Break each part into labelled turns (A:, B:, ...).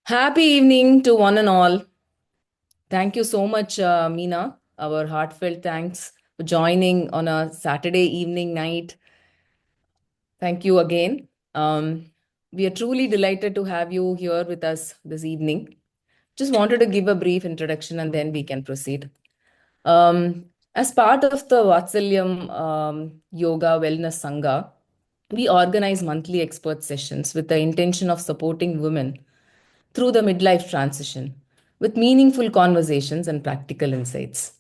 A: Happy evening to one and all. Thank you so much, Meena. Our heartfelt thanks for joining on a Saturday evening night. Thank you again. We are truly delighted to have you here with us this evening. Just wanted to give a brief introduction and then we can proceed. As part of the Vatsalyam Yoga Wellness Sangha, we organize monthly expert sessions with the intention of supporting women through the midlife transition with meaningful conversations and practical insights.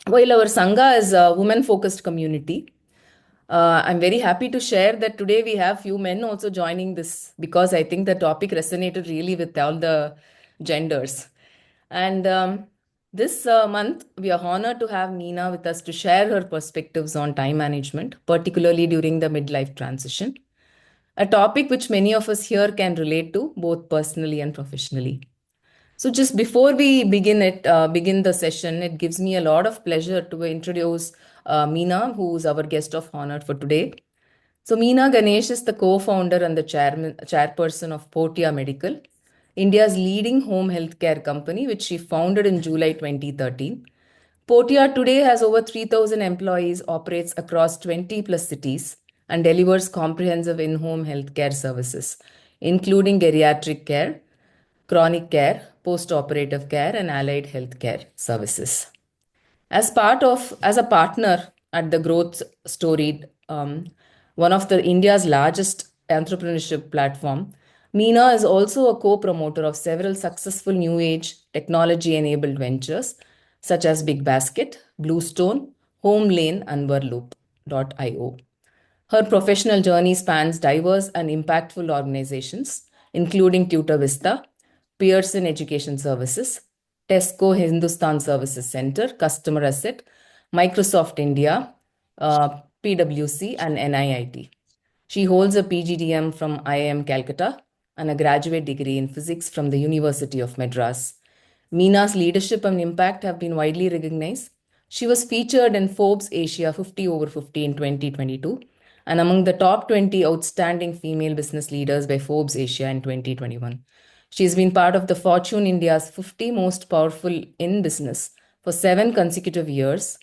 A: While our Sangha is a women focused community, I'm very happy to share that today we have few men also joining this because I think the topic resonated really with all the genders. And this month, we are honored to have Meena with us to share her perspectives on time management, particularly during the midlife transition, a topic which many of us here can relate to both personally and professionally. So just before we begin the session, it gives me a lot of pleasure to introduce Meena, who's our guest of honor for today. So Meena Ganesh is the co-founder and the chairperson of Portea Medical, India's leading home healthcare company, which she founded in July 2013. Portea today has over 3,000 employees, operates across 20 plus cities, and delivers comprehensive in-home healthcare services, including geriatric care, chronic care, post-operative care, and allied health care services. As a partner at the Growth Story, one of the India's largest entrepreneurship platform, Meena is also a co-promoter of several successful new age technology-enabled ventures such as Big Basket, Bluestone, Home Lane, and Verloop.io. Her professional journey spans diverse and impactful organizations, including Tutor Vista, Pearson Education Services, Tesco Hindustan Services Center, Customer Asset, Microsoft India, PwC, and NIIT. She holds a PGDM from IIM Calcutta and a graduate degree in physics from the University of Madras. Meena's leadership and impact have been widely recognized. She was featured in Forbes Asia 50 over 50 in 2022 and among the top 20 outstanding female business leaders by Forbes Asia in 2021. She's been part of the Fortune India's 50 most powerful in business for 7 consecutive years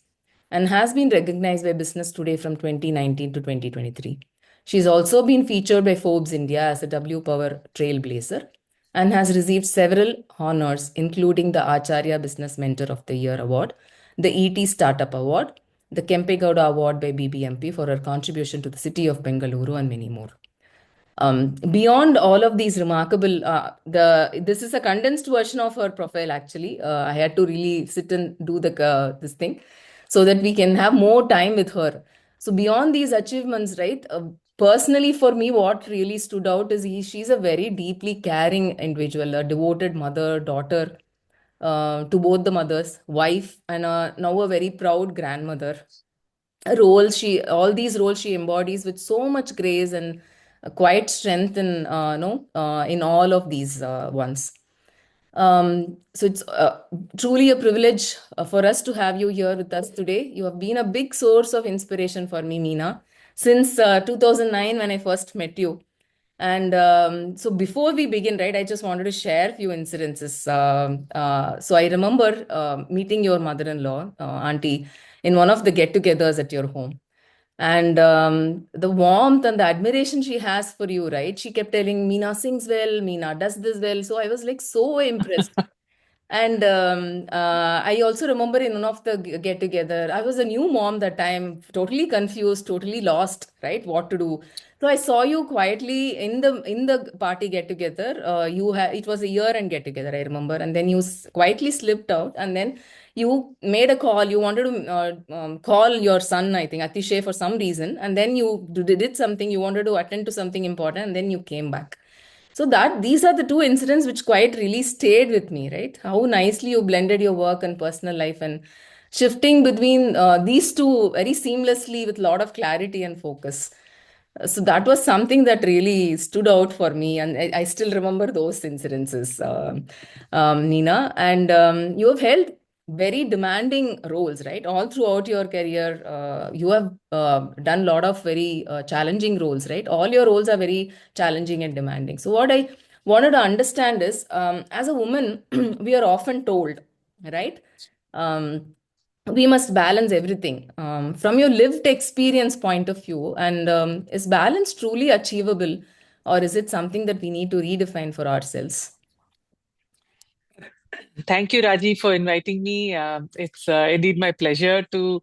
A: and has been recognized by Business Today from 2019 to 2023. She's also been featured by Forbes India as a W Power Trailblazer and has received several honors, including the Acharya Business Mentor of the Year Award, the ET Startup Award, the Kempegowda Award by BBMP for her contribution to the city of Bengaluru, and many more. Beyond all of these remarkable, this is a condensed version of her profile. Actually, I had to really sit and do the this thing so that we can have more time with her. So beyond these achievements, right? Personally, for me, what really stood out is she's a very deeply caring individual, a devoted mother, daughter to both the mothers, wife, and now a very proud grandmother. All these roles she embodies with so much grace and quiet strength in no in all of these ones. So it's truly a privilege for us to have you here with us today. You have been a big source of inspiration for me, Meena, since 2009 when I first met you. And so before we begin, right, I just wanted to share a few incidences. So I remember meeting your mother-in-law, Auntie, in one of the get-togethers at your home. And the warmth and the admiration she has for you, right? She kept telling, Meena sings well, Meena does this well. So I was like so impressed. And I also remember in one of the get together, I was a new mom that time, totally confused, totally lost, right? What to do. So I saw you quietly in the party get together. It was a year-end get together, I remember, and then you quietly slipped out, and then you made a call. You wanted to call your son, I think, Atishay, for some reason, and then you did something. You wanted to attend to something important, and then you came back. So that these are the two incidents which quite really stayed with me, right? How nicely you blended your work and personal life and shifting between these two very seamlessly with a lot of clarity and focus. So that was something that really stood out for me, and I still remember those incidences, Nina. And you have held very demanding roles, right? All throughout your career, you have done a lot of very challenging roles, right? All your roles are very challenging and demanding. So what I wanted to understand is, as a woman, we are often told, right? Um, we must balance everything. From your lived experience point of view, and is balance truly achievable, or is it something that we need to redefine for ourselves?
B: Thank you, Raji, for inviting me. It's indeed my pleasure to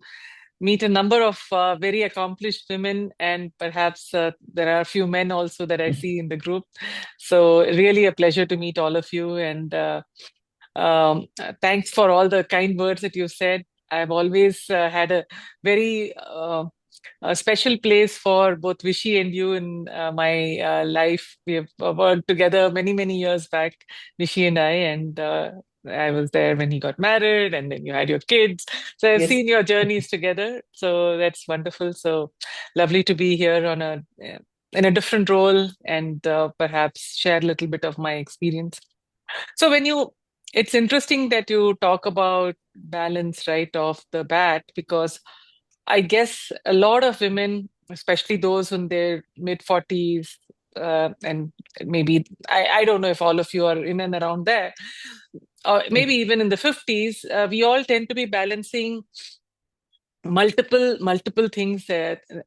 B: meet a number of very accomplished women, and perhaps there are a few men also that I see in the group. So, really a pleasure to meet all of you. And thanks for all the kind words that you said. I've always had a very a special place for both Vishy and you in my life. We have worked together many, many years back, Vishy and I was there when he got married, and then you had your kids. So I've
A: Yes.
B: seen your journeys together. So that's wonderful. So lovely to be here on a in a different role and perhaps share a little bit of my experience. So it's interesting that you talk about balance right off the bat because I guess a lot of women, especially those in their mid 40s, and maybe I don't know if all of you are in and around there, or maybe even in the 50s, we all tend to be balancing multiple things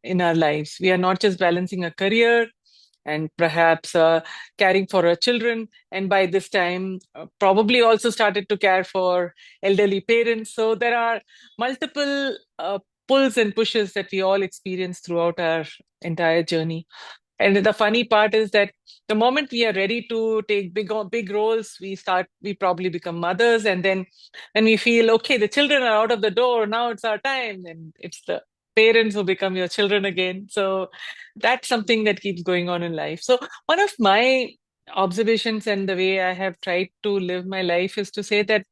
B: in our lives. We are not just balancing a career and perhaps caring for our children, and by this time probably also started to care for elderly parents. So there are multiple pulls and pushes that we all experience throughout our entire journey. And the funny part is that the moment we are ready to take big roles, we probably become mothers, and then when we feel okay, the children are out of the door, now it's our time, and it's the parents who become your children again. So that's something that keeps going on in life. So one of my observations and the way I have tried to live my life is to say that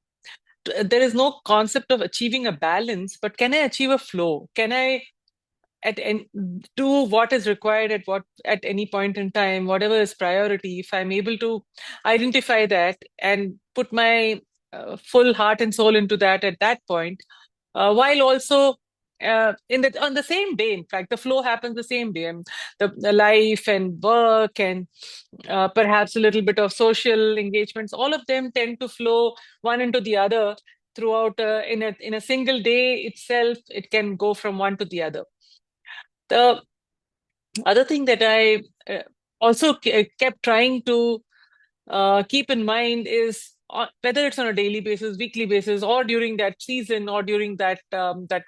B: there is no concept of achieving a balance, but can I achieve a flow? Can I and do what is required at any point in time, whatever is priority? If I'm able to identify that and put my full heart and soul into that at that point, while also in the on the same day, in fact, the flow happens the same day, and the life and work and perhaps a little bit of social engagements, all of them tend to flow one into the other throughout in a single day itself. It can go from one to the other. The other thing that I also kept trying to keep in mind is whether it's on a daily basis, weekly basis, or during that season, or during that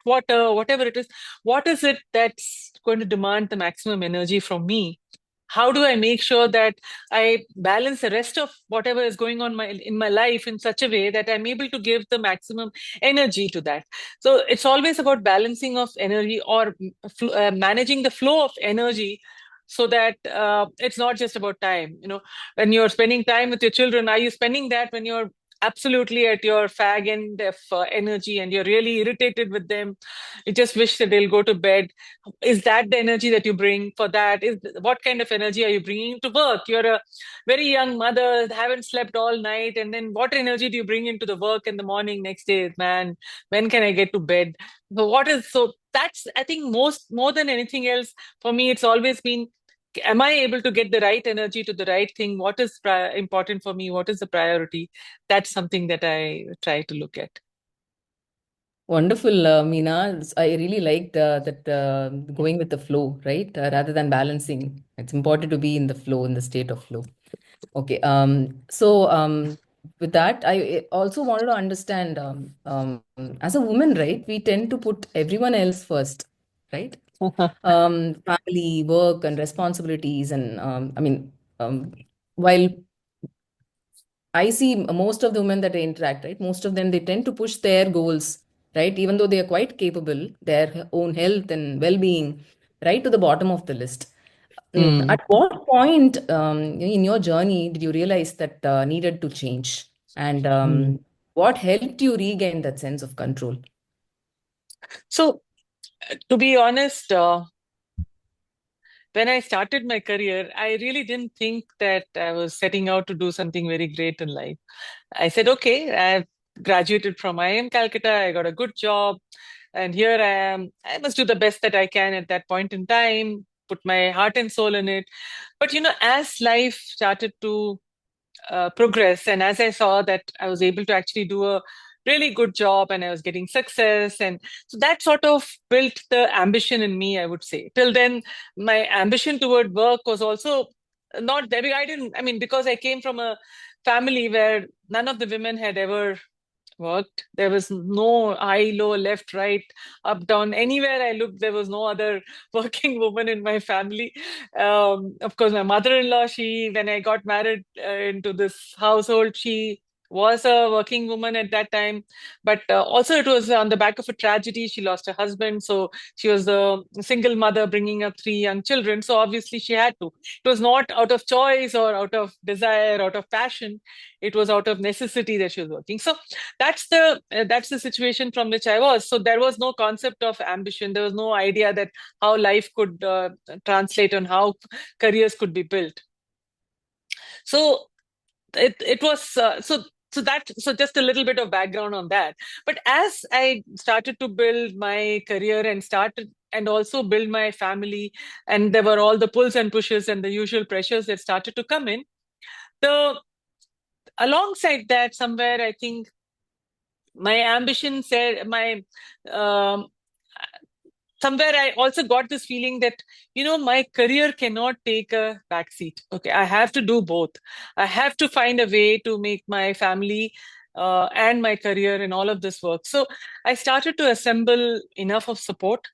B: quarter, whatever it is, what is it that's going to demand the maximum energy from me? How do I make sure that I balance the rest of whatever is going on in my life in such a way that I'm able to give the maximum energy to that? So it's always about balancing of energy, or managing the flow of energy, so that it's not just about time. When you're spending time with your children, are you spending that when you're absolutely at your fag end of energy and you're really irritated with them? You just wish that they'll go to bed. Is that the energy that you bring for that? Is what kind of energy are you bringing to work? You're a very young mother, haven't slept all night, and then what energy do you bring into the work in the morning next day? Man, when can I get to bed? So that's, I think, most more than anything else, for me it's always been, am I able to get the right energy to the right thing? What is important for me? What is the priority? That's something that I try to look at.
A: Wonderful, Meena. I really liked that going with the flow, right? Rather than balancing. It's important to be in the flow, in the state of flow. Okay. So with that, I also wanted to understand, as a woman, right, we tend to put everyone else first, right? Family, work, and responsibilities. And um, while I see most of the women that I interact, right? Most of them, they tend to push their goals, right? Even though they are quite capable, their own health and well-being, right to the bottom of the list.
B: Hmm.
A: At what point in your journey did you realize that needed to change? And
B: Hmm.
A: what helped you regain that sense of control?
B: So, to be honest, when I started my career, I really didn't think that I was setting out to do something very great in life. I said, okay, I've graduated from IIM Calcutta, I got a good job, and here I am. I must do the best that I can at that point in time, put my heart and soul in it. But as life started to progress, and as I saw that I was able to actually do a really good job and I was getting success, and so that sort of built the ambition in me, I would say. Till then, my ambition toward work was also not there. I didn't, I mean, because I came from a family where none of the women had ever worked. There was no high, low, left, right, up, down. Anywhere I looked, there was no other working woman in my family. Of course, my mother-in-law, when I got married into this household, she was a working woman at that time. But also, it was on the back of a tragedy. She lost her husband. So she was the single mother bringing up three young children. So obviously, she had to. It was not out of choice or out of desire, out of passion. It was out of necessity that she was working. So that's the situation from which I was. So there was no concept of ambition. There was no idea that how life could translate and how careers could be built. So it was so just a little bit of background on that. But as I started to build my career and also build my family, and there were all the pulls and pushes and the usual pressures that started to come in. The alongside that, somewhere I think my ambition said my um, somewhere I also got this feeling that my career cannot take a backseat. Okay, I have to do both. I have to find a way to make my family and my career and all of this work. So I started to assemble enough of support.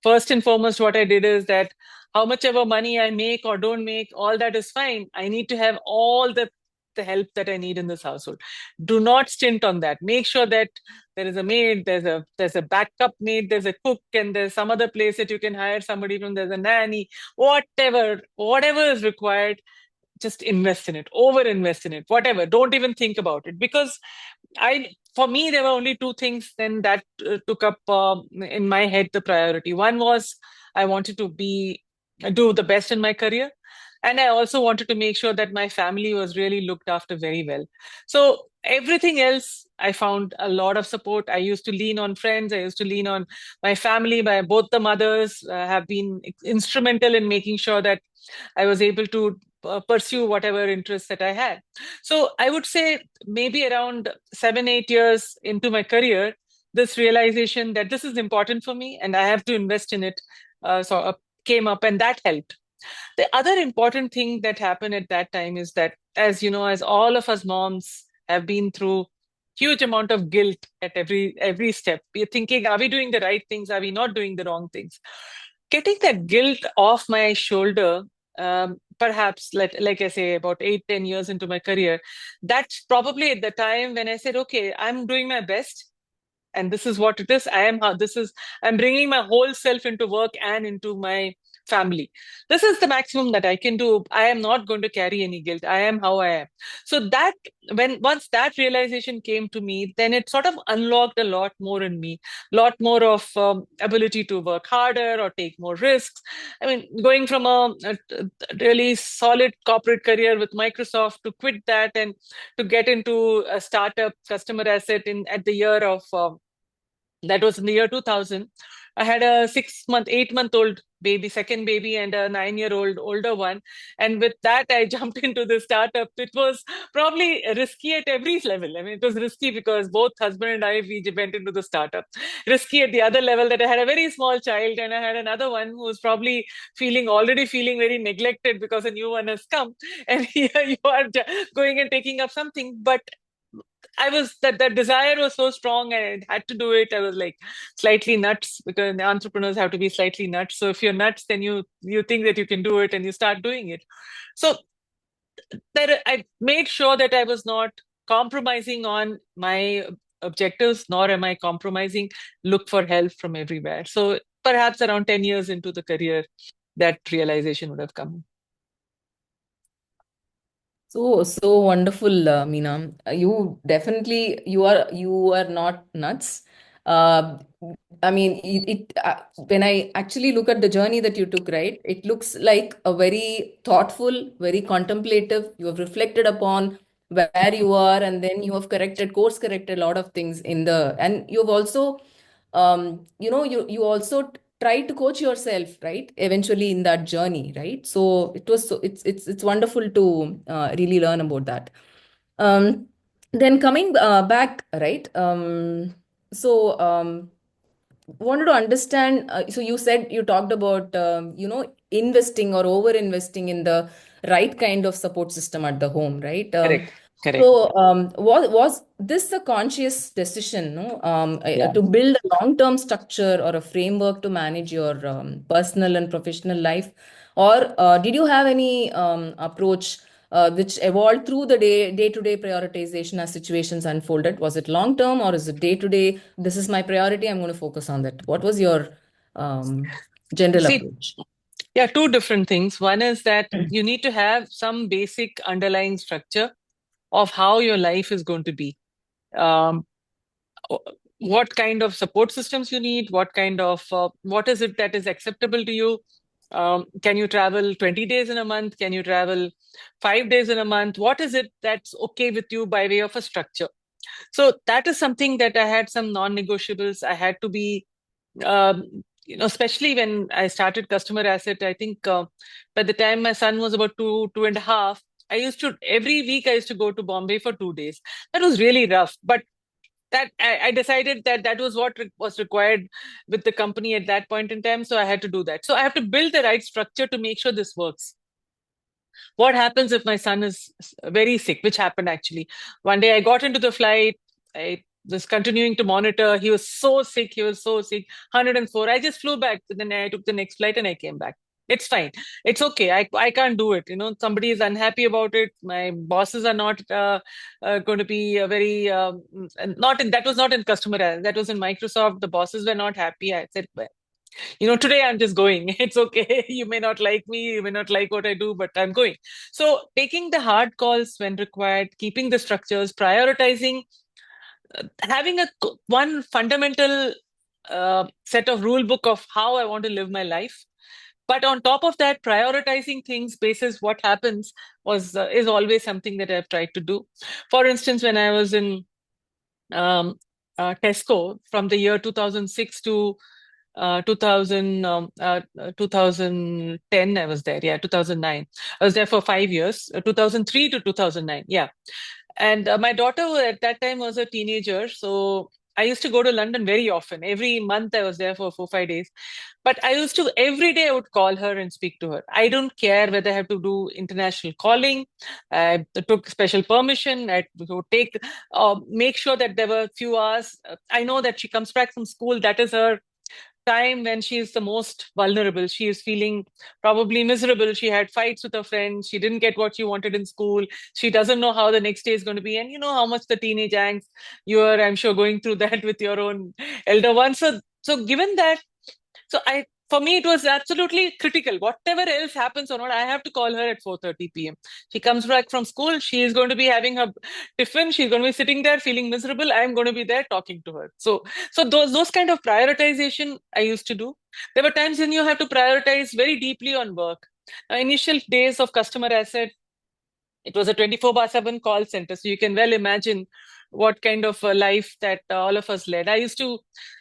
B: First and foremost, what I did is that how much ever money I make or don't make, all that is fine. I need to have all the help that I need in this household. Do not stint on that. Make sure that there is a maid, there's a backup maid, there's a cook, and there's some other place that you can hire somebody from. There's a nanny, whatever is required. Just invest in it, over invest in it, whatever. Don't even think about it, because for me, there were only two things then that took up in my head the priority. One was I wanted to do the best in my career, and I also wanted to make sure that my family was really looked after very well. So everything else, I found a lot of support. I used to lean on friends. I used to lean on my family. My both the mothers have been instrumental in making sure that I was able to pursue whatever interests that I had. So I would say maybe around 7, 8 years into my career, this realization that this is important for me and I have to invest in it came up, and that helped. The other important thing that happened at that time is that, as you know, as all of us moms have been through huge amount of guilt at every step. We're thinking, are we doing the right things? Are we not doing the wrong things? Getting that guilt off my shoulder, perhaps like I say, about 8, 10 years into my career, that's probably at the time when I said, okay, I'm doing my best, and this is what it is. I'm bringing my whole self into work and into my family. This is the maximum that I can do. I am not going to carry any guilt. I am how I am. So that when once that realization came to me, then it sort of unlocked a lot more in me, a lot more of ability to work harder or take more risks. I mean, going from a really solid corporate career with Microsoft to quit that and to get into a startup customer asset in at the year of that was in the year 2000. I had a 6 month, 8 month old baby, second baby, and a 9 year old older one. And with that, I jumped into the startup. It was probably risky at every level. I mean, it was risky because both husband and I, we went into the startup. Risky at the other level that I had a very small child and I had another one who was probably already feeling very neglected because a new one has come. And here you are going and taking up something. But I was that desire was so strong and I had to do it. I was like slightly nuts, because the entrepreneurs have to be slightly nuts. So if you're nuts, then you think that you can do it and you start doing it. So that I made sure that I was not compromising on my objectives, nor am I compromising. Look for help from everywhere. So perhaps around 10 years into the career, that realization would have come.
A: So wonderful, Meena. You are not nuts. Uh, I mean, when I actually look at the journey that you took, right, it looks like a very thoughtful, very contemplative. You have reflected upon where you are, and then you have course corrected a lot of things and you've also, you also try to coach yourself, right? Eventually in that journey, right? So it's wonderful to really learn about that. Um, then coming back, right? Wanted to understand. So you said you talked about investing or over investing in the right kind of support system at the home, right?
B: Correct. Correct.
A: Was this a conscious decision, no?
B: Yeah.
A: To build a long-term structure or a framework to manage your personal and professional life, or did you have any approach which evolved through the day-to-day prioritization as situations unfolded? Was it long-term or is it day-to-day? This is my priority. I'm going to focus on that. What was your general
B: See,
A: approach?
B: yeah, two different things. One is that you need to have some basic underlying structure of how your life is going to be. Um, what kind of support systems you need, what is it that is acceptable to you. Can you travel 20 days in a month? Can you travel 5 days in a month? What is it that's okay with you by way of a structure? So that is something that I had some non-negotiables. I had to be, especially when I started customer asset. I think by the time my son was about two and a half, every week I used to go to Bombay for 2 days. That was really rough, but that I decided that that was what was required with the company at that point in time. So I had to do that. So I have to build the right structure to make sure this works. What happens if my son is very sick, which happened actually. One day I got into the flight. I was continuing to monitor. He was so sick. He was so sick. 104. I just flew back. Then I took the next flight and I came back. It's fine. It's okay. I can't do it. Somebody is unhappy about it. My bosses are not going to be very not in. That was not in customer. That was in Microsoft. The bosses were not happy. I said, well, today I'm just going. It's okay. You may not like me, you may not like what I do, but I'm going. So taking the hard calls when required, keeping the structures, prioritizing, having one fundamental set of rule book of how I want to live my life. But on top of that, prioritizing things basis what happens is always something that I've tried to do. For instance, when I was in Tesco from the year 2006 to 2010, I was there. Yeah, 2009. I was there for 5 years, 2003 to 2009. Yeah. And my daughter at that time was a teenager. So I used to go to London very often. Every month I was there for 4, 5 days. But I used to, every day I would call her and speak to her. I don't care whether I have to do international calling. I took special permission. I would make sure that there were few hours. I know that she comes back from school. That is her time when she is the most vulnerable. She is feeling probably miserable. She had fights with her friends. She didn't get what she wanted in school. She doesn't know how the next day is going to be. And you know how much the teenage angst you are, I'm sure, going through that with your own elder one. So given that, for me, it was absolutely critical. Whatever else happens or not, I have to call her at 4:30 p.m. She comes back from school. She is going to be having her tiffin. She's going to be sitting there feeling miserable. I'm going to be there talking to her. So those kind of prioritization I used to do. There were times when you have to prioritize very deeply on work. Initial days of customer asset, it was a 24/7 call center. So you can well imagine what kind of a life that all of us led. I used to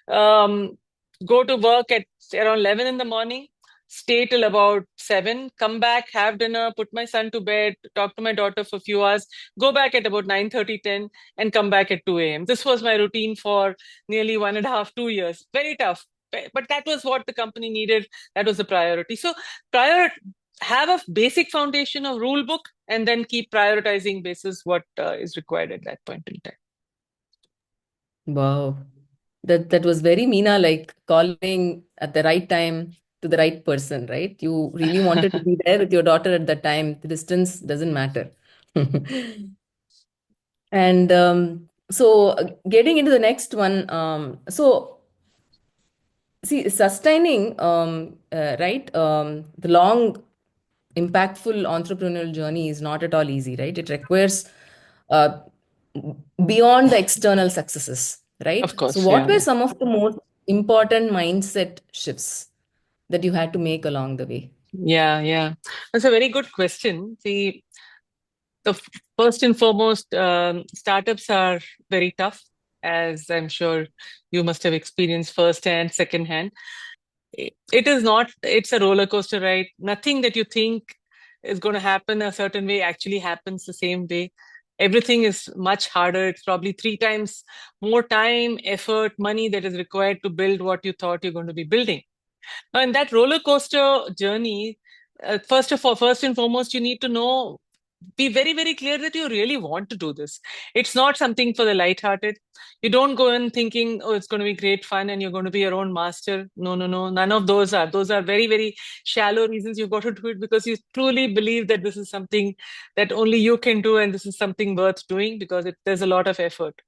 B: um, go to work at around 11 in the morning, stay till about 7, come back, have dinner, put my son to bed, talk to my daughter for a few hours, go back at about 9:30, 10, and come back at 2 a.m. This was my routine for nearly 1.5, 2 years. Very tough. But that was what the company needed. That was the priority. So prior have a basic foundation of rule book and then keep prioritizing basis what is required at that point in time.
A: Wow. That was very Meena, like calling at the right time to the right person, right? You really wanted to be there with your daughter at that time. The distance doesn't matter. And getting into the next one, see, sustaining, right, the long, impactful entrepreneurial journey is not at all easy, right? It requires uh, beyond the external successes,
B: Of
A: right? So,
B: course,
A: what
B: yeah.
A: were some of the most important mindset shifts that you had to make along the way?
B: Yeah, yeah. That's a very good question. See, first and foremost, startups are very tough, as I'm sure you must have experienced firsthand, secondhand. it is not, it's a roller coaster ride. Nothing that you think is going to happen a certain way actually happens the same way. Everything is much harder. It's probably three times more time, effort, money that is required to build what you thought you're going to be building. Now, in that roller coaster journey, first and foremost, you need to know, be very, very clear that you really want to do this. It's not something for the lighthearted. You don't go in thinking, oh, it's going to be great fun and you're going to be your own master. No, no, no. None of those are. Those are very, very shallow reasons you've got to do it, because you truly believe that this is something that only you can do and this is something worth doing, because there's a lot of effort.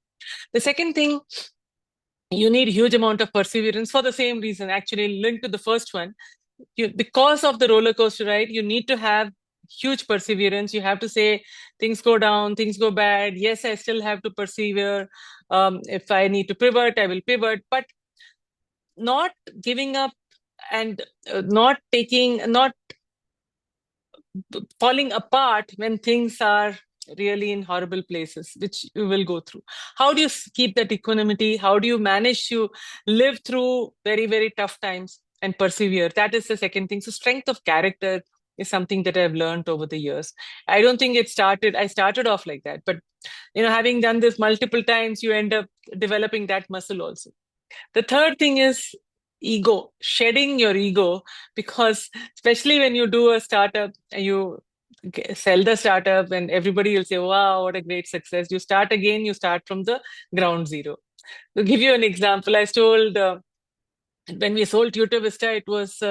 B: The second thing, you need huge amount of perseverance for the same reason, actually linked to the first one. Because of the roller coaster ride, you need to have huge perseverance. You have to say, things go down, things go bad, yes, I still have to persevere. If I need to pivot, I will pivot, but not giving up, and not falling apart when things are really in horrible places, which you will go through. How do you keep that equanimity? How do you manage to live through very, very tough times and persevere? That is the second thing. So, strength of character is something that I've learned over the years. I don't think I started off like that, but having done this multiple times, you end up developing that muscle also. The third thing is ego, shedding your ego, because especially when you do a startup and you sell the startup and everybody will say, wow, what a great success. You start again, you start from the ground zero. To give you an example, I told when we sold Tutor Vista, it was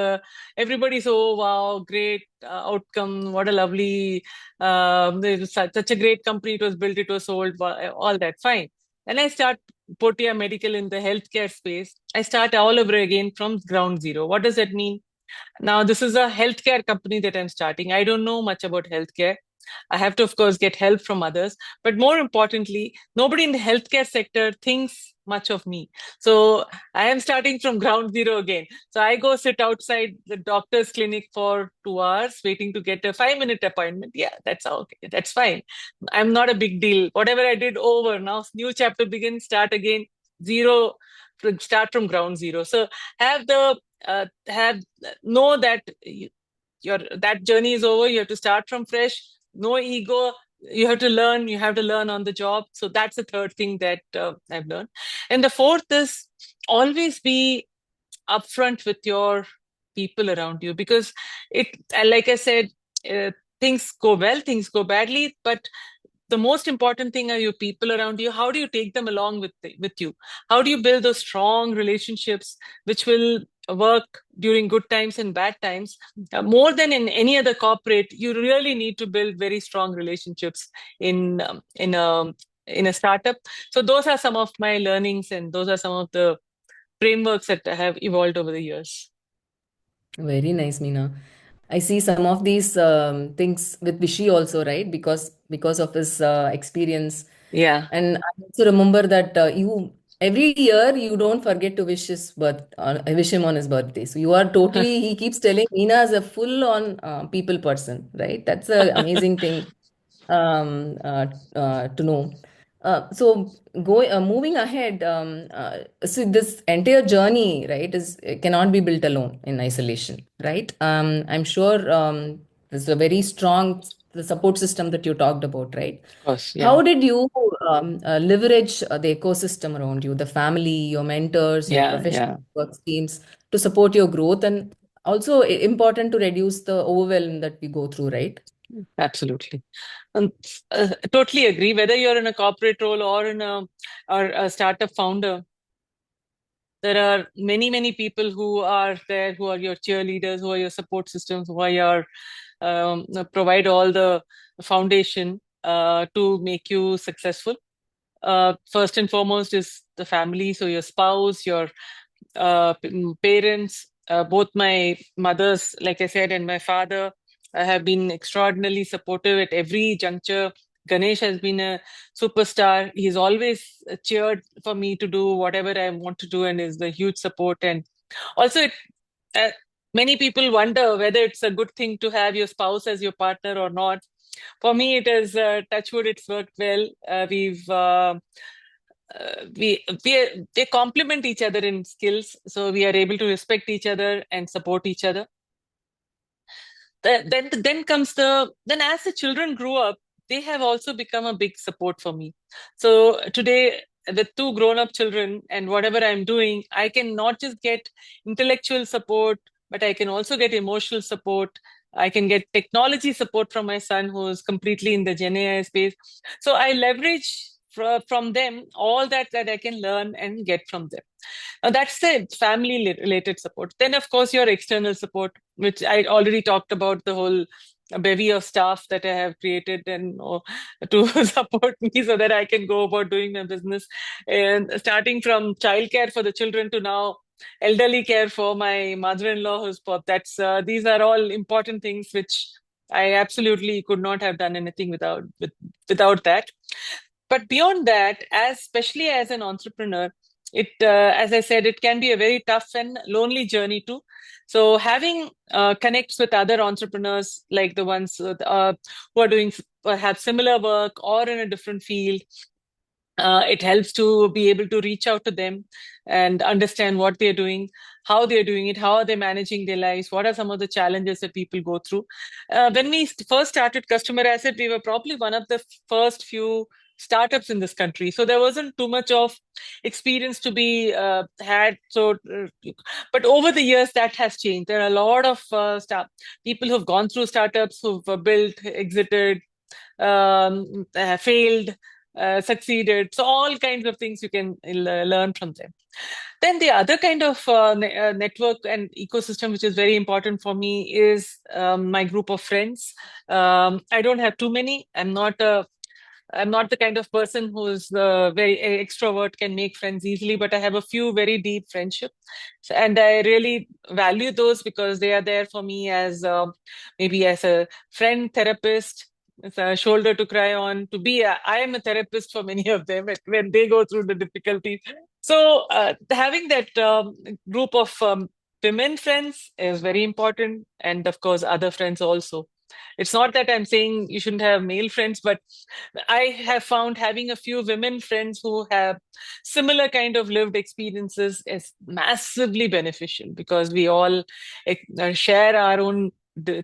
B: everybody so, oh, wow, great outcome, what a lovely, it was such a great company, it was built, it was sold, all that, fine. Then I start Portea Medical in the healthcare space. I start all over again from ground zero. What does that mean? Now, this is a healthcare company that I'm starting. I don't know much about healthcare. I have to, of course, get help from others. But more importantly, nobody in the healthcare sector thinks much of me. So I am starting from ground zero again. So I go sit outside the doctor's clinic for 2 hours, waiting to get a 5-minute appointment. Yeah, that's okay. That's fine. I'm not a big deal. Whatever I did over, now new chapter begins, start again, zero, start from ground zero. So have the have know that your that journey is over. You have to start from fresh. No ego. You have to learn. You have to learn on the job. So that's the third thing that I've learned. And the fourth is always be upfront with your people around you, because it, like I said, uh, things go well, things go badly, but the most important thing are your people around you. How do you take them along with you? How do you build those strong relationships which will work during good times and bad times? More than in any other corporate, you really need to build very strong relationships in a startup. So those are some of my learnings, and those are some of the frameworks that have evolved over the years.
A: Very nice, Meena. I see some of these things with Vishy also, right? Because of his experience,
B: Yeah.
A: and I also remember that you every year you don't forget to wish him on his birthday. So you are totally. He keeps telling Meena is a full-on people person, right? That's an amazing thing to know. So moving ahead, so this entire journey, right, is cannot be built alone in isolation, right? I'm sure there's a very strong the support system that you talked about, right?
B: Of course, yeah.
A: How did you leverage the ecosystem around you, the family, your mentors, your
B: Yeah,
A: professional
B: yeah,
A: work teams to support your growth, and also important to reduce the overwhelm that we go through, right?
B: absolutely. Um, totally agree. Whether you're in a corporate role or or a startup founder, there are many, many people who are there, who are your cheerleaders, who are your support systems, who are your provide all the foundation to make you successful. First and foremost is the family, so your spouse, your parents, both my mothers, like I said, and my father have been extraordinarily supportive at every juncture. Ganesh has been a superstar. He's always cheered for me to do whatever I want to do and is the huge support. And also, uh, many people wonder whether it's a good thing to have your spouse as your partner or not. For me, it is touch wood, it's worked well. We've they complement each other in skills, so we are able to respect each other and support each other. Then comes then as the children grew up, they have also become a big support for me. So today, with two grown-up children and whatever I'm doing, I can not just get intellectual support, but I can also get emotional support. I can get technology support from my son, who is completely in the Gen AI space. So I leverage from them all that I can learn and get from them. That's the family related support. Then, of course, your external support, which I already talked about, the whole bevy of staff that I have created and to support me so that I can go about doing my business. And starting from childcare for the children to now elderly care for my mother-in-law who's pop. These are all important things which I absolutely could not have done anything without that. But beyond that, especially as an entrepreneur, as I said, it can be a very tough and lonely journey too. So having connects with other entrepreneurs, like the ones who are doing perhaps similar work or in a different field, it helps to be able to reach out to them and understand what they're doing, how they're doing it, how are they managing their lives, what are some of the challenges that people go through. When we first started Customer Asset, we were probably one of the first few startups in this country. So there wasn't too much of experience to be had. But over the years, that has changed. There are a lot of people who've gone through startups, who've built, exited, failed, succeeded. So all kinds of things you can learn from them. Then the other kind of network and ecosystem, which is very important for me, is my group of friends. I don't have too many. I'm not the kind of person who's very extrovert, can make friends easily, but I have a few very deep friendships. And I really value those because they are there for me as maybe as a friend, therapist, as a shoulder to cry on, I am a therapist for many of them when they go through the difficulties. So having that group of women friends is very important. And of course, other friends also. It's not that I'm saying you shouldn't have male friends, but I have found having a few women friends who have similar kind of lived experiences is massively beneficial because we all share our own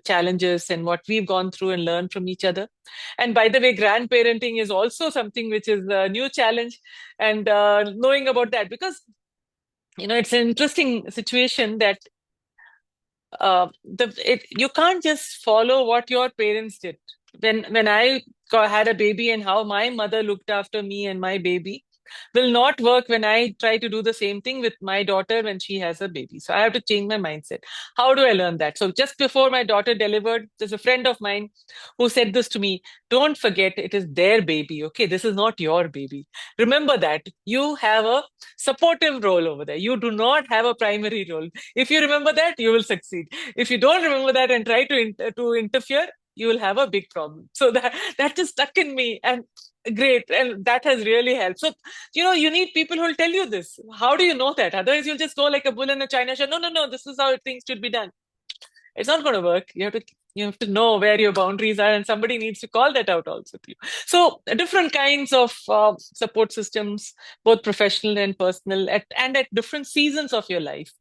B: challenges and what we've gone through and learn from each other. And by the way, grandparenting is also something which is a new challenge, and knowing about that, because it's an interesting situation that you can't just follow what your parents did. When I had a baby and how my mother looked after me and my baby will not work when I try to do the same thing with my daughter when she has a baby. So I have to change my mindset. How do I learn that? So just before my daughter delivered, there's a friend of mine who said this to me: don't forget, it is their baby. Okay, this is not your baby. Remember that you have a supportive role over there. You do not have a primary role. If you remember that, you will succeed. If you don't remember that and try to interfere, you will have a big problem. So that just stuck in me, and great, and that has really helped. So you need people who will tell you this. How do you know that? Otherwise, you'll just go like a bull in a china shop. No, no, no. This is how things should be done. It's not going to work. You have to know where your boundaries are, and somebody needs to call that out also to you. So different kinds of support systems, both professional and personal, and at different seasons of your life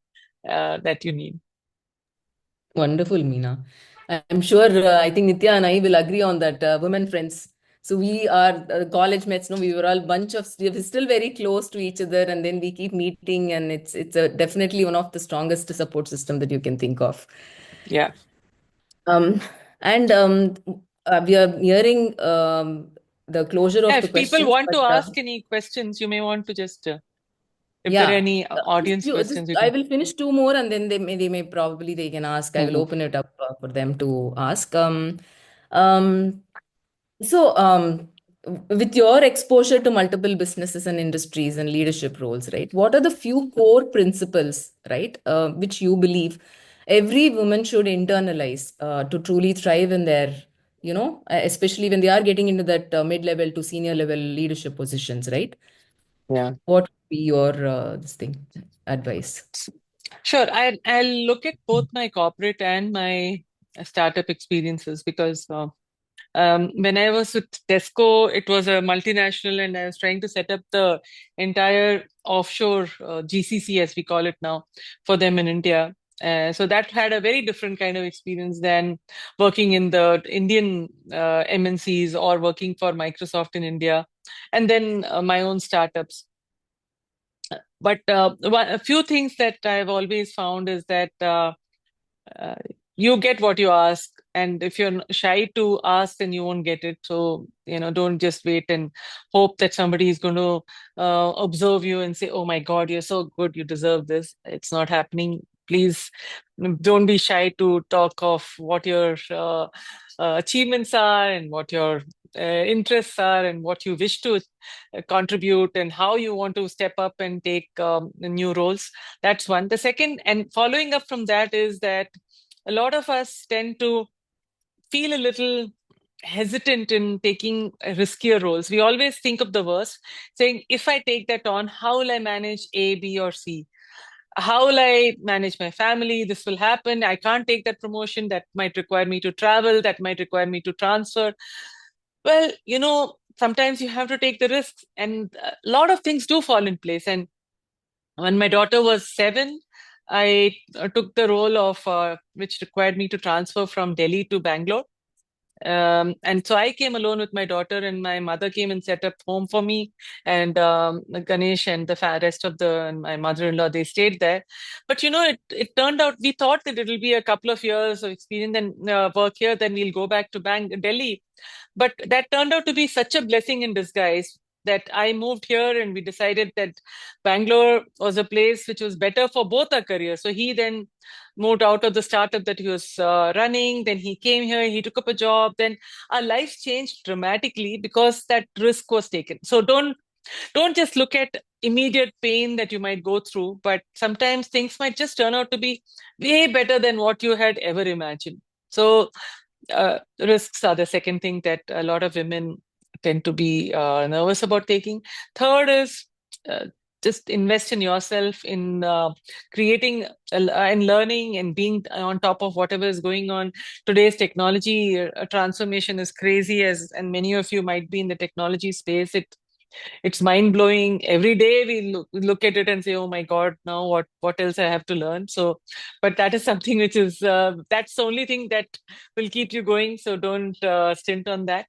B: that you need.
A: Wonderful, Meena. I'm sure, I think Nitya and I will agree on that, women friends. So we are college mates, no, we were all bunch of, we're still very close to each other, and then we keep meeting, and definitely one of the strongest support system that you can think of.
B: Yeah.
A: Um, and we are nearing the closure
B: Yeah,
A: of the
B: if people
A: questions,
B: want
A: but
B: to ask any questions, you may want to just, if there are
A: yeah,
B: any audience
A: just
B: questions, you
A: I
B: can.
A: will finish two more, and then they may probably they can ask. I will
B: Mhm.
A: open it up for them to ask. Um, so, with your exposure to multiple businesses and industries and leadership roles, right? What are the few core principles, right, which you believe every woman should internalize to truly thrive in their, especially when they are getting into that mid-level to senior level leadership positions, right?
B: Yeah.
A: What would be your this thing advice?
B: Sure. I'll look at both my corporate and my startup experiences because When I was with Tesco, it was a multinational, and I was trying to set up the entire offshore GCC, as we call it now, for them in India. So that had a very different kind of experience than working in the Indian MNCs or working for Microsoft in India, and then my own startups. But a few things that I've always found is that uh, you get what you ask, and if you're shy to ask, then you won't get it. So don't just wait and hope that somebody is going to observe you and say, oh my god, you're so good, you deserve this. It's not happening. Please don't be shy to talk of what your achievements are, and what your interests are, and what you wish to contribute, and how you want to step up and take new roles. That's one. The second, and following up from that, is that a lot of us tend to feel a little hesitant in taking riskier roles. We always think of the worst, saying, if I take that on, how will I manage A, B, or C? How will I manage my family? This will happen. I can't take that promotion. That might require me to travel. That might require me to transfer. Well, sometimes you have to take the risks, and a lot of things do fall in place. And when my daughter was 7, I took the role of which required me to transfer from Delhi to Bangalore. And so I came alone with my daughter, and my mother came and set up home for me. And Ganesh and the rest of and my mother-in-law, they stayed there. But it turned out, we thought that it'll be a couple of years of experience and work here, then we'll go back to Delhi. But that turned out to be such a blessing in disguise that I moved here, and we decided that Bangalore was a place which was better for both our careers. So he then moved out of the startup that he was running. Then he came here, he took up a job. Then our lives changed dramatically because that risk was taken. So don't just look at immediate pain that you might go through, but sometimes things might just turn out to be way better than what you had ever imagined. So risks are the second thing that a lot of women tend to be nervous about taking. Third is uh, just invest in yourself, in creating and learning and being on top of whatever is going on. Today's technology transformation is crazy, as and many of you might be in the technology space. It's mind blowing. Every day we look at it and say, "Oh my God, now what else I have to learn?" So, but that is something which is that's the only thing that will keep you going. So don't stint on that.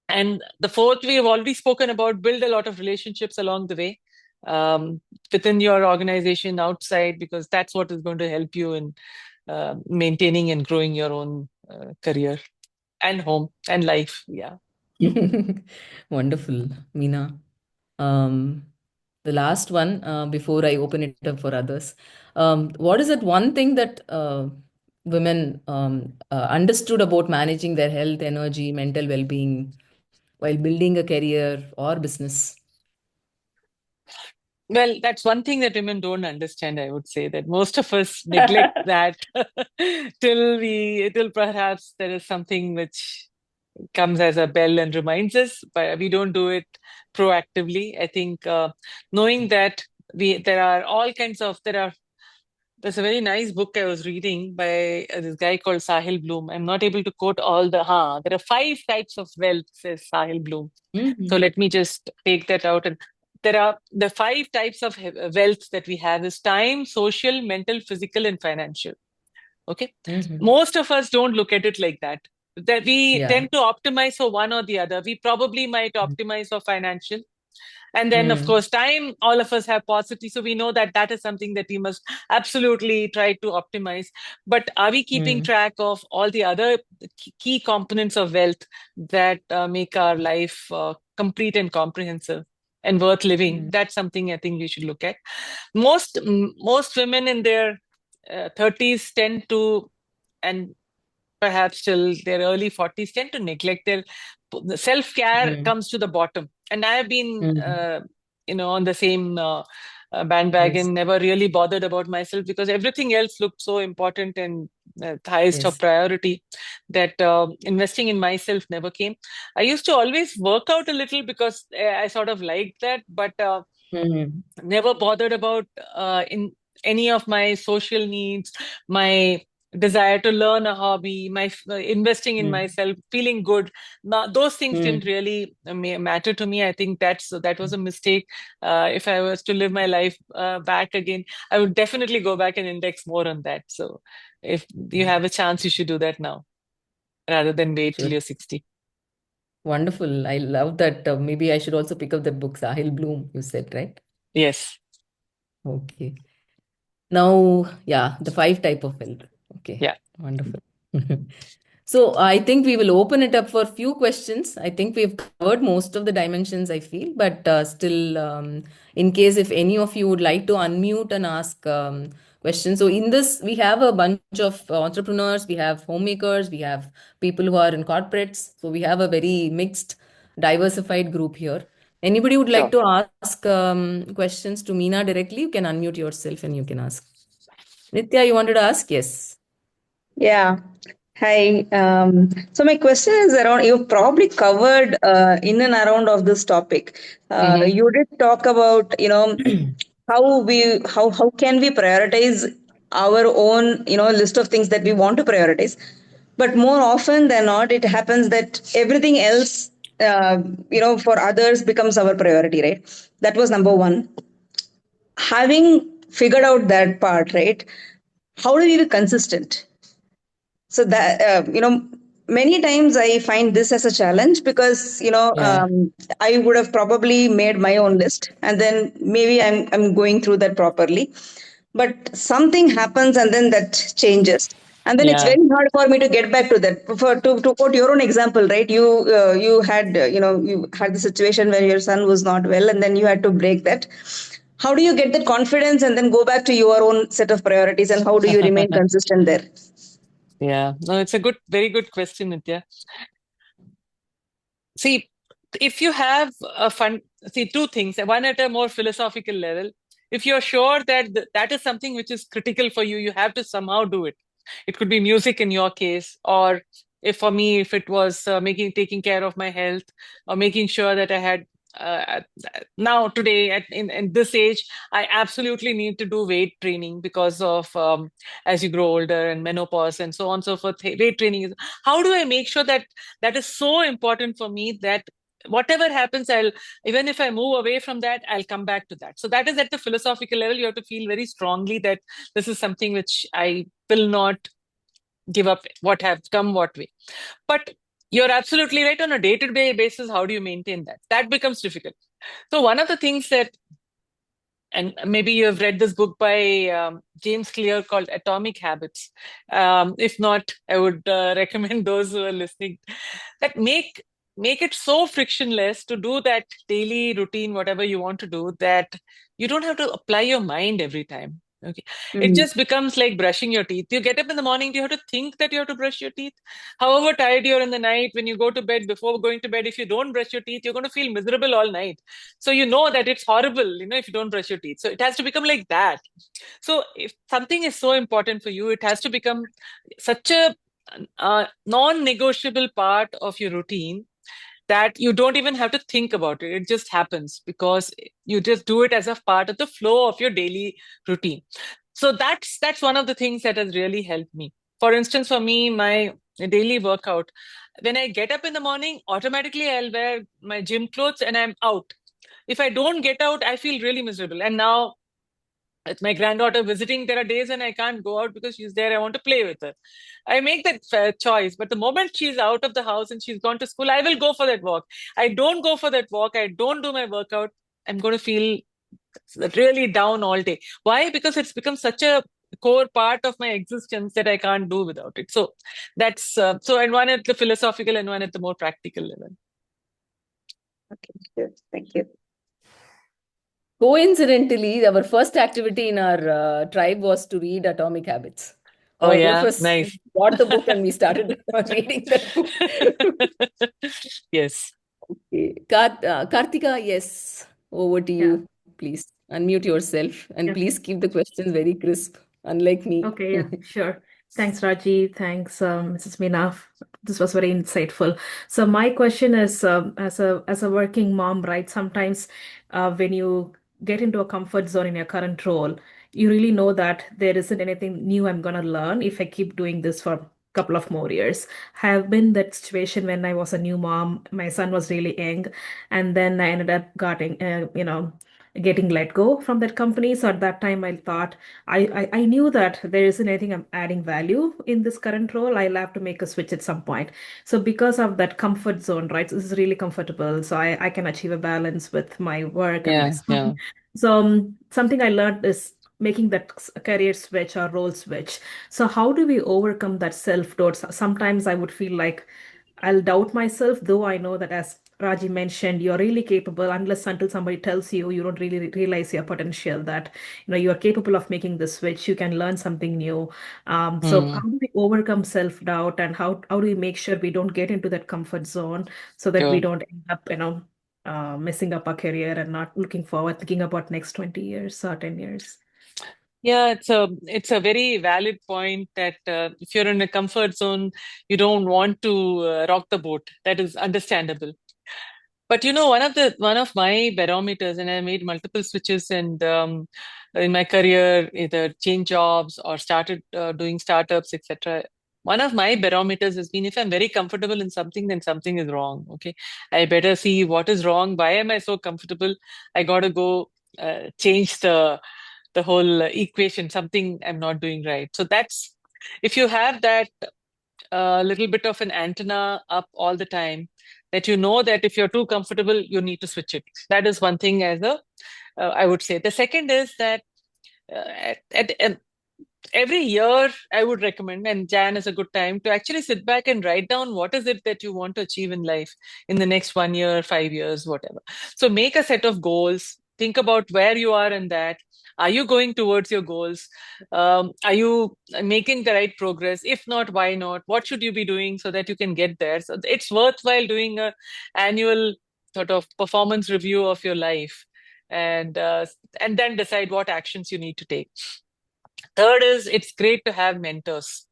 B: And the fourth, we have already spoken about: build a lot of relationships along the way, um, within your organization, outside, because that's what is going to help you in maintaining and growing your own career and home and life. Yeah.
A: Wonderful, Meena. Um, the last one, before I open it up for others. What is that one thing that women understood about managing their health, energy, mental well-being while building a career or business?
B: Well, that's one thing that women don't understand. I would say that most of us neglect that till perhaps there is something which comes as a bell and reminds us, but we don't do it proactively. I think knowing that there are all kinds of there are there's a very nice book I was reading by this guy called Sahil Bloom. I'm not able to quote all there are 5 types of wealth, says Sahil Bloom. So
A: Mhm.
B: let me just take that out. And there are the 5 types of wealth that we have: is time, social, mental, physical, and financial. Okay.
A: Mhm.
B: Most of us don't look at it like that. That we
A: Yeah.
B: tend to optimize for one or the other. We probably might optimize for financial, and then, of
A: Mm.
B: course, time, all of us have paucity. So we know that that is something that we must absolutely try to optimize. But are we keeping
A: Mm.
B: track of all the other key components of wealth that make our life complete and comprehensive and worth living?
A: Mm.
B: That's something I think we should look at. Most women in their 30s tend to, and perhaps till their early 40s, tend to neglect their self-care.
A: Mm.
B: Comes to the bottom, and I have been
A: Mm.
B: on the same
A: Yes.
B: bandwagon, never really bothered about myself because everything else looked so important and highest of
A: Yes.
B: priority, that investing in myself never came. I used to always work out a little because I sort of liked that, but
A: Mm.
B: never bothered about in any of my social needs, my desire to learn a hobby, investing in
A: Mm.
B: myself, feeling good. Now, those things didn't
A: Mm.
B: really matter to me. I think that was a mistake. If I was to live my life back again, I would definitely go back and index more on that. So if you have a chance, you should do that now rather than wait till
A: Sure.
B: you're 60.
A: Wonderful. I love that. Maybe I should also pick up that book, Sahil Bloom, you said, right?
B: Yes.
A: Okay. Now, yeah, the five type of health. Okay,
B: Yeah.
A: wonderful. So I think we will open it up for a few questions. I think we've covered most of the dimensions, I feel, but still, in case if any of you would like to unmute and ask questions. So in this, we have a bunch of entrepreneurs, we have homemakers, we have people who are in corporates. So we have a very mixed, diversified group here. Anybody would like
B: Sure.
A: to ask questions to Meena directly? You can unmute yourself and you can ask. Nitya, you wanted to ask? Yes.
C: Yeah. Hi. So my question is around, you've probably covered in and around of this topic.
A: Mm-hmm.
C: You did talk about, how can we prioritize our own, list of things that we want to prioritize. But more often than not, it happens that everything else, for others becomes our priority, right? That was number one. Having figured out that part, right? How do we be consistent? So that many times I find this as a challenge because
A: Yeah.
C: I would have probably made my own list and then maybe I'm going through that properly, but something happens and then that changes, and then it's
B: Yeah.
C: very hard for me to get back to that. To quote your own example, right? You had you had the situation where your son was not well and then you had to break that. How do you get that confidence and then go back to your own set of priorities, and how do you remain consistent there?
B: Yeah. No, it's a very good question, Nitya. See, if you have a fun, see, two things. One at a more philosophical level. If you're sure that that is something which is critical for you, you have to somehow do it. It could be music in your case, or if for me, if it was taking care of my health, or making sure that I had. Now today in this age, I absolutely need to do weight training because of as you grow older and menopause and so on and so forth. Weight training is, how do I make sure that that is so important for me that whatever happens, I'll, even if I move away from that, I'll come back to that. So that is at the philosophical level. You have to feel very strongly that this is something which I will not give up, what have come what way. But you're absolutely right. On a day-to-day basis, how do you maintain that? That becomes difficult. So one of the things that, and maybe you have read this book by James Clear called Atomic Habits. If not, I would recommend those who are listening that make it so frictionless to do that daily routine, whatever you want to do, that you don't have to apply your mind every time. Okay, it
C: Mhm.
B: just becomes like brushing your teeth. You get up in the morning, do you have to think that you have to brush your teeth? However tired you're in the night, when you go to bed, before going to bed, if you don't brush your teeth, you're going to feel miserable all night. So you know that it's horrible, if you don't brush your teeth. So it has to become like that. So if something is so important for you, it has to become such a non-negotiable part of your routine that you don't even have to think about it. It just happens because you just do it as a part of the flow of your daily routine. So that's one of the things that has really helped me. For instance, for me, my daily workout, when I get up in the morning, automatically I'll wear my gym clothes and I'm out. If I don't get out, I feel really miserable. And now with my granddaughter visiting, there are days when I can't go out because she's there. I want to play with her. I make that choice. But the moment she's out of the house and she's gone to school, I will go for that walk. I don't go for that walk. I don't do my workout. I'm going to feel really down all day. Why? Because it's become such a core part of my existence that I can't do without it. So that's so, and one at the philosophical and one at the more practical level.
C: Okay, sure. Thank you.
A: Coincidentally, our first activity in our tribe was to read Atomic Habits.
B: Oh,
A: All of
B: yeah.
A: us
B: Nice.
A: bought the book and we started reading that book.
B: Yes.
A: Okay. Kartika, yes, over to
D: Yeah,
A: you, please. Unmute yourself and
D: yeah.
A: please keep the questions very crisp, unlike me.
D: Okay, yeah, sure. Thanks, Raji. Thanks, Mrs. Meena. This was very insightful. So my question is, as a working mom, right? Sometimes when you get into a comfort zone in your current role, you really know that there isn't anything new I'm going to learn if I keep doing this for a couple of more years. Have been that situation when I was a new mom. My son was really young, and then I ended up getting let go from that company. So at that time, I thought I knew that there isn't anything I'm adding value in this current role. I'll have to make a switch at some point. So because of that comfort zone, right? This is really comfortable. So I can achieve a balance with my work and my
B: Yeah,
D: son.
B: yeah.
D: So something I learned is making that career switch or role switch. So how do we overcome that self-doubt? Sometimes I would feel like I'll doubt myself, though I know that, as Raji mentioned, you're really capable. Unless until somebody tells you, you don't really realize your potential, that you are capable of making the switch. You can learn something new. So how
B: Mm,
D: do we overcome self-doubt, and how do we make sure we don't get into that comfort zone so that we
B: sure.
D: don't end up, messing up our career and not looking forward, thinking about next 20 years or 10 years?
B: Yeah, it's a very valid point that if you're in a comfort zone, you don't want to rock the boat. That is understandable. But one of my barometers, and I made multiple switches and in my career, either change jobs or started doing startups, etc. One of my barometers has been if I'm very comfortable in something, then something is wrong. Okay, I better see what is wrong. Why am I so comfortable? I got to go change the whole equation. Something I'm not doing right. So that's if you have that a little bit of an antenna up all the time, that you know that if you're too comfortable, you need to switch it. That is one thing I would say. The second is that at every year I would recommend, and Jan is a good time to actually sit back and write down what is it that you want to achieve in life in the next 1 year, 5 years, whatever. So make a set of goals. Think about where you are in that. Are you going towards your goals? Are you making the right progress? If not, why not? What should you be doing so that you can get there? So it's worthwhile doing a annual sort of performance review of your life, and and then decide what actions you need to take. Third is it's great to have mentors.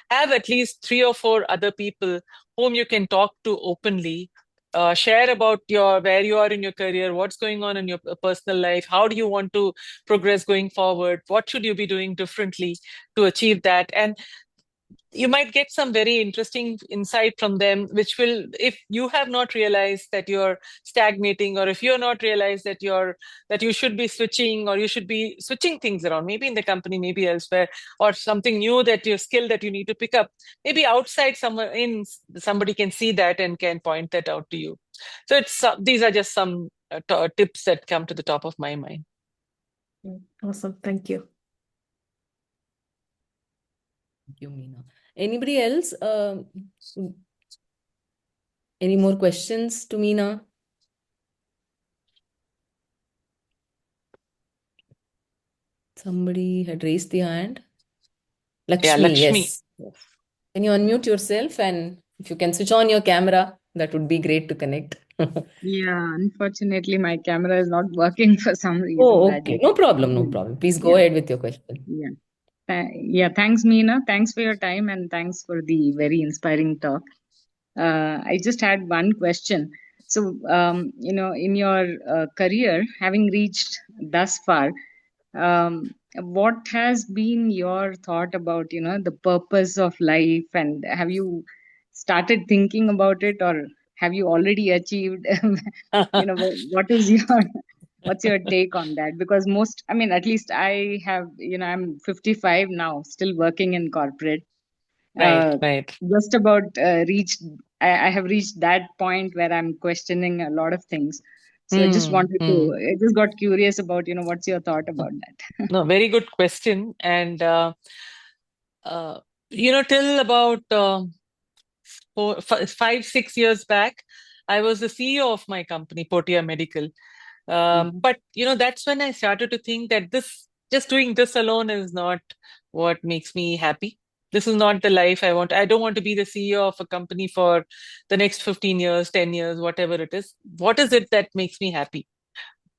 B: Have at least 3 or 4 other people whom you can talk to openly. Share about your where you are in your career, what's going on in your personal life, how do you want to progress going forward, what should you be doing differently to achieve that, and you might get some very interesting insight from them, which will, if you have not realized that you're stagnating, or if you're not realized that you should be switching, or you should be switching things around, maybe in the company, maybe elsewhere, or something new that your skill that you need to pick up, maybe outside someone in somebody can see that and can point that out to you. So these are just some tips that come to the top of my mind.
D: Awesome. Thank you.
A: Thank you, Meena. Anybody else? Any more questions to Meena? Somebody had raised the hand.
B: Yeah,
A: Lakshmi,
B: Lakshmi.
A: yes. Can you unmute yourself, and if you can switch on your camera, that would be great to connect.
E: Yeah, unfortunately, my camera is not working for some reason,
A: Oh, okay.
E: Raji.
A: No problem, no
E: Yeah,
A: problem. Please go
E: yeah,
A: ahead with your question.
E: yeah. Yeah, thanks, Meena. Thanks for your time and thanks for the very inspiring talk. I just had one question. So, in your career, having reached thus far, what has been your thought about, the purpose of life, and have you started thinking about it, or have you already achieved? What is your what's your take on that? Because I mean, at least I have, I'm 55 now, still working in corporate.
B: Right,
E: Uh,
B: right.
E: just about reached, I have reached that point where I'm questioning a lot of things. So I just got curious about, what's your thought about that?
B: No, very good question. And uh, till about 5, 6 years back, I was the CEO of my company, Portea Medical.
E: Mhm.
B: But that's when I started to think that this just doing this alone is not what makes me happy. This is not the life I want. I don't want to be the CEO of a company for the next 15 years, 10 years, whatever it is. What is it that makes me happy?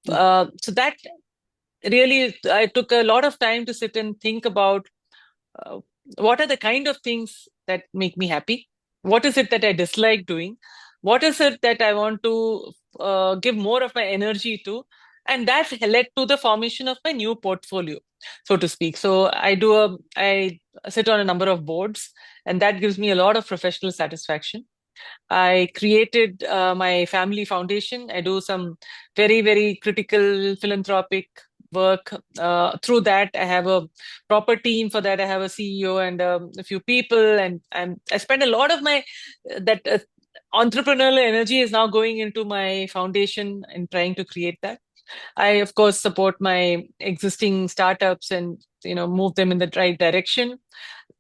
B: So that really, I took a lot of time to sit and think about uh, what are the kind of things that make me happy? What is it that I dislike doing? What is it that I want to give more of my energy to? And that led to the formation of my new portfolio, so to speak. So I sit on a number of boards, and that gives me a lot of professional satisfaction. I created my family foundation. I do some very, very critical philanthropic work. Through that, I have a proper team for that. I have a CEO and a few people, and I spend a lot of my that entrepreneurial energy is now going into my foundation and trying to create that. I, of course, support my existing startups and move them in the right direction.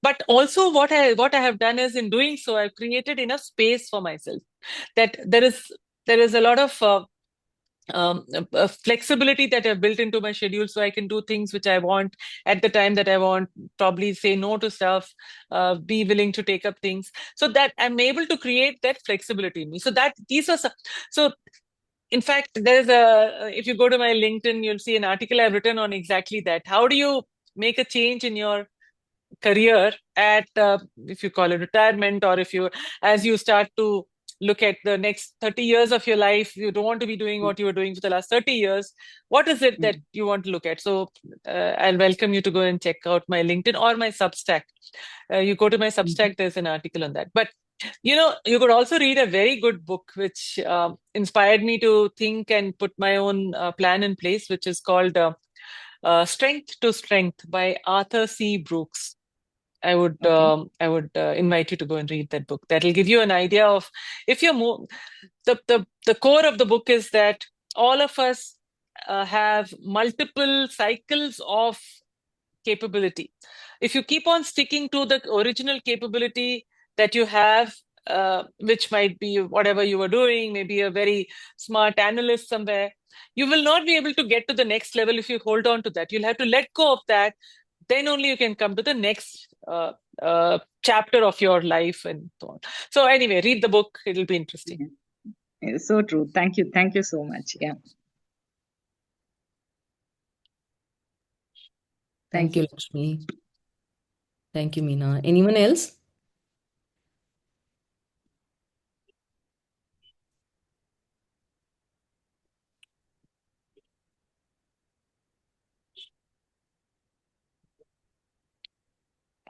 B: But also, what I have done is, in doing so, I've created enough space for myself that there is a lot of flexibility that I've built into my schedule, so I can do things which I want at the time that I want. Probably say no to stuff, be willing to take up things, so that I'm able to create that flexibility in me. So that these are so. In fact, if you go to my LinkedIn, you'll see an article I've written on exactly that. How do you make a change in your career at, if you call it retirement, or as you start to look at the next 30 years of your life, you don't want to be doing what you were doing for the last 30 years. What is it that you want to look at? So I'll welcome you to go and check out my LinkedIn or my Substack. You go to my Substack, there's an article on that. But you could also read a very good book which inspired me to think and put my own plan in place, which is called Strength to Strength by Arthur C. Brooks. I would invite you to go and read that book. That'll give you an idea of, if you're more, the core of the book is that all of us have multiple cycles of capability. If you keep on sticking to the original capability that you have, which might be whatever you were doing, maybe a very smart analyst somewhere, you will not be able to get to the next level if you hold on to that. You'll have to let go of that. Then only you can come to the next chapter of your life and so on. So anyway, read the book. It'll be interesting.
E: It's so true. Thank you. Thank you so much. Yeah.
A: Thank you, Lakshmi. Thank you, Meena. Anyone else?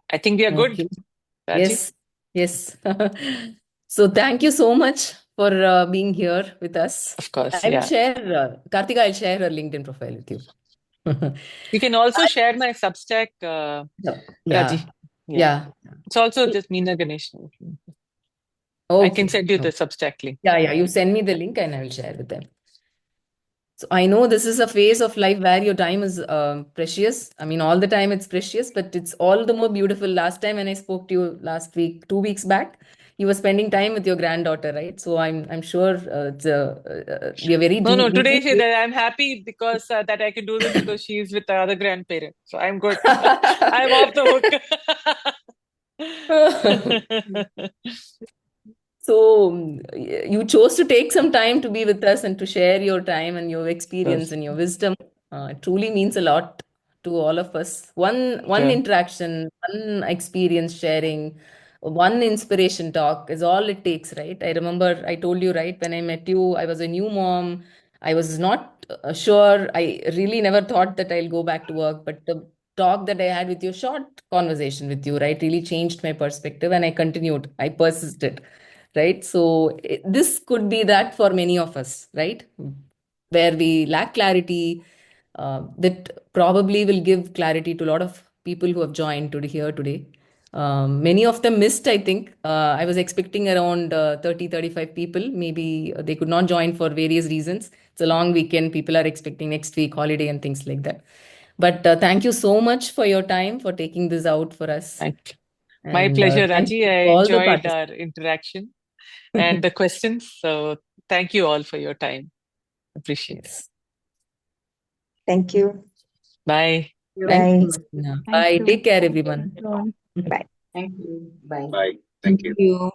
B: I think we are good.
A: Okay.
B: Raji?
A: Yes. So thank you so much for being here with us.
B: Of course,
A: I will
B: yeah.
A: share, Kartika, I'll share her LinkedIn profile with you.
B: You can also share my Substack, Raji.
A: Yeah.
B: It's also just Meena Ganesh.
A: Okay.
B: I can send you the Substack link.
A: Yeah. You send me the link and I will share with them. So I know this is a phase of life where your time is precious. I mean, all the time it's precious, but it's all the more beautiful. Last time when I spoke to you last week, 2 weeks back, you were spending time with your granddaughter, right? So I'm sure we are very
B: No,
A: deep.
B: today I'm happy because that I can do this because she's with the other grandparent. So I'm good. I'm off the hook.
A: So you chose to take some time to be with us and to share your time and your experience and your wisdom. It truly means a lot to all of us. One
B: Yeah.
A: interaction, one experience sharing, one inspiration talk is all it takes, right? I remember I told you, right, when I met you, I was a new mom. I was not sure. I really never thought that I'll go back to work, but the talk that I had with you, short conversation with you, right, really changed my perspective, and I continued. I persisted, right? So this could be that for many of us, right? Where we lack clarity, that probably will give clarity to a lot of people who have joined here today. Many of them missed, I think. I was expecting around 30, 35 people. Maybe they could not join for various reasons. It's a long weekend. People are expecting next week holiday and things like that. But thank you so much for your time, for taking this out for us.
B: Thank you. My
A: And
B: pleasure,
A: thank
B: Raji.
A: you
B: I
A: to all the
B: enjoyed
A: participants.
B: our interaction and the questions. So thank you all for your time. Appreciate it.
A: Yes.
C: Thank you.
B: Bye.
A: Thank
C: Bye.
A: you, Meena. Bye. Take care, everyone.
C: Bye.
E: Thank you. Bye.
F: Bye. Thank you.
C: You.